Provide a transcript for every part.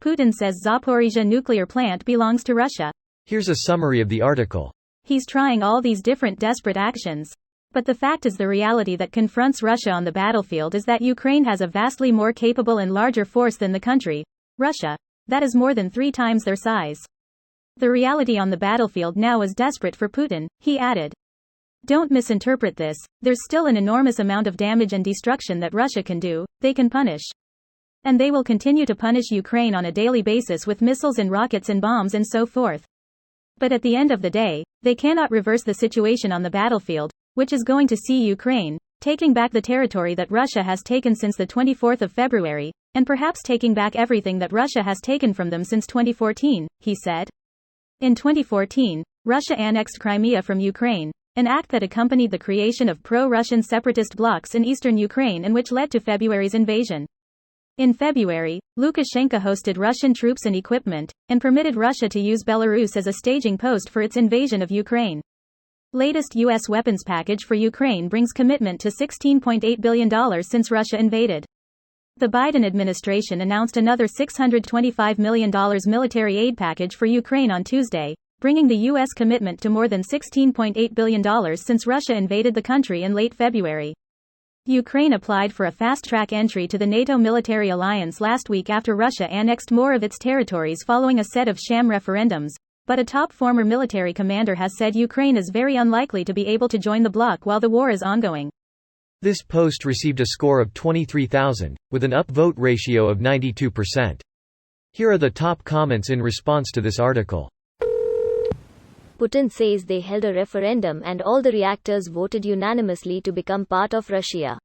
Putin says Zaporizhzhia nuclear plant belongs to Russia. Here's a summary of the article. He's trying all these different desperate actions. But the fact is, the reality that confronts Russia on the battlefield is that Ukraine has a vastly more capable and larger force than the country, Russia, that is more than 3 times their size. The reality on the battlefield now is desperate for Putin, he added. Don't misinterpret this, there's still an enormous amount of damage and destruction that Russia can do, they can punish. And they will continue to punish Ukraine on a daily basis with missiles and rockets and bombs and so forth. But at the end of the day, they cannot reverse the situation on the battlefield, which is going to see Ukraine taking back the territory that Russia has taken since the 24th of February, and perhaps taking back everything that Russia has taken from them since 2014, he said. In 2014, Russia annexed Crimea from Ukraine, an act that accompanied the creation of pro-Russian separatist blocs in eastern Ukraine and which led to February's invasion. In February, Lukashenko hosted Russian troops and equipment, and permitted Russia to use Belarus as a staging post for its invasion of Ukraine. Latest U.S. weapons package for Ukraine brings commitment to $16.8 billion since Russia invaded. The Biden administration announced another $625 million military aid package for Ukraine on Tuesday, bringing the U.S. commitment to more than $16.8 billion since Russia invaded the country in late February. Ukraine applied for a fast-track entry to the NATO military alliance last week after Russia annexed more of its territories following a set of sham referendums, but a top former military commander has said Ukraine is very unlikely to be able to join the bloc while the war is ongoing. This post received a score of 23,000, with an upvote ratio of 92%. Here are the top comments in response to this article. Putin says they held a referendum and all the reactors voted unanimously to become part of Russia.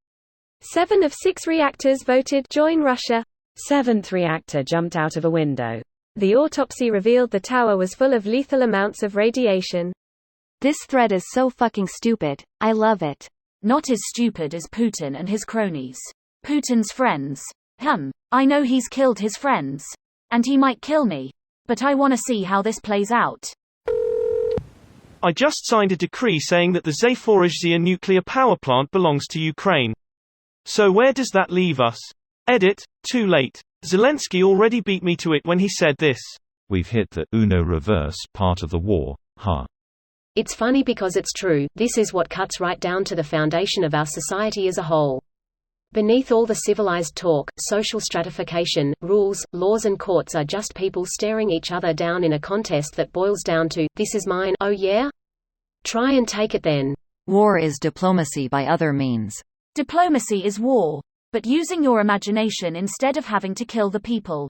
7 of 6 reactors voted join Russia. 7th reactor jumped out of a window. The autopsy revealed the tower was full of lethal amounts of radiation. This thread is so fucking stupid. I love it. Not as stupid as Putin and his cronies. Putin's friends. I know he's killed his friends. And he might kill me. But I want to see how this plays out. I just signed a decree saying that the Zaporizhzhia nuclear power plant belongs to Ukraine. So where does that leave us? Edit, too late. Zelensky already beat me to it when he said this. We've hit the Uno reverse part of the war, huh? It's funny because it's true. This is what cuts right down to the foundation of our society as a whole. Beneath all the civilized talk, social stratification, rules, laws and courts are just people staring each other down in a contest that boils down to, this is mine, oh yeah? Try and take it then. War is diplomacy by other means. Diplomacy is war. But using your imagination instead of having to kill the people.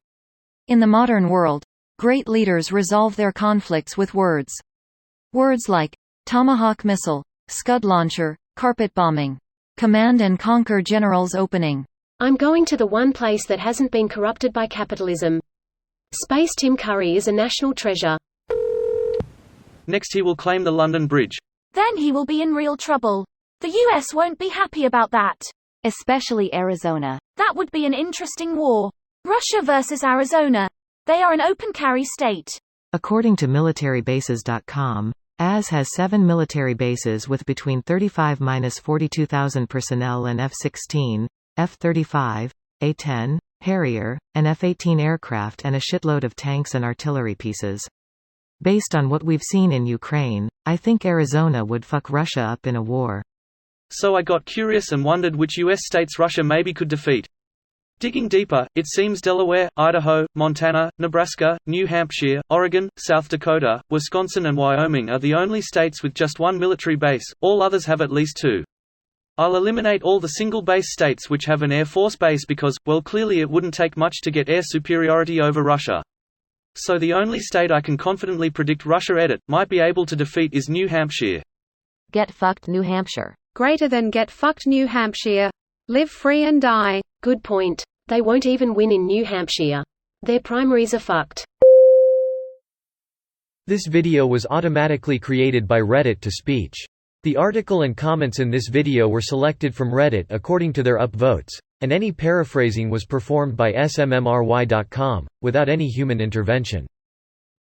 In the modern world, great leaders resolve their conflicts with words. Words like tomahawk missile, Scud launcher, carpet bombing, command and conquer generals opening. I'm going to the one place that hasn't been corrupted by capitalism. Space Tim Curry is a national treasure. Next he will claim the London Bridge. Then he will be in real trouble. The US won't be happy about that. Especially Arizona. That would be an interesting war. Russia versus Arizona. They are an open carry state. According to militarybases.com, AZ has 7 military bases with between 35–42,000 personnel and F-16, F-35, A-10, Harrier, and F-18 aircraft and a shitload of tanks and artillery pieces. Based on what we've seen in Ukraine, I think Arizona would fuck Russia up in a war. So I got curious and wondered which U.S. states Russia maybe could defeat. Digging deeper, it seems Delaware, Idaho, Montana, Nebraska, New Hampshire, Oregon, South Dakota, Wisconsin and Wyoming are the only states with just 1 military base, all others have at least 2. I'll eliminate all the single-base states which have an Air Force base because, well, clearly it wouldn't take much to get air superiority over Russia. So the only state I can confidently predict Russia might be able to defeat is New Hampshire. Get fucked, New Hampshire. Greater than get fucked, New Hampshire. Live free and die. Good point. They won't even win in New Hampshire. Their primaries are fucked. This video was automatically created by Reddit to speech. The article and comments in this video were selected from Reddit according to their upvotes, and any paraphrasing was performed by smmry.com, without any human intervention.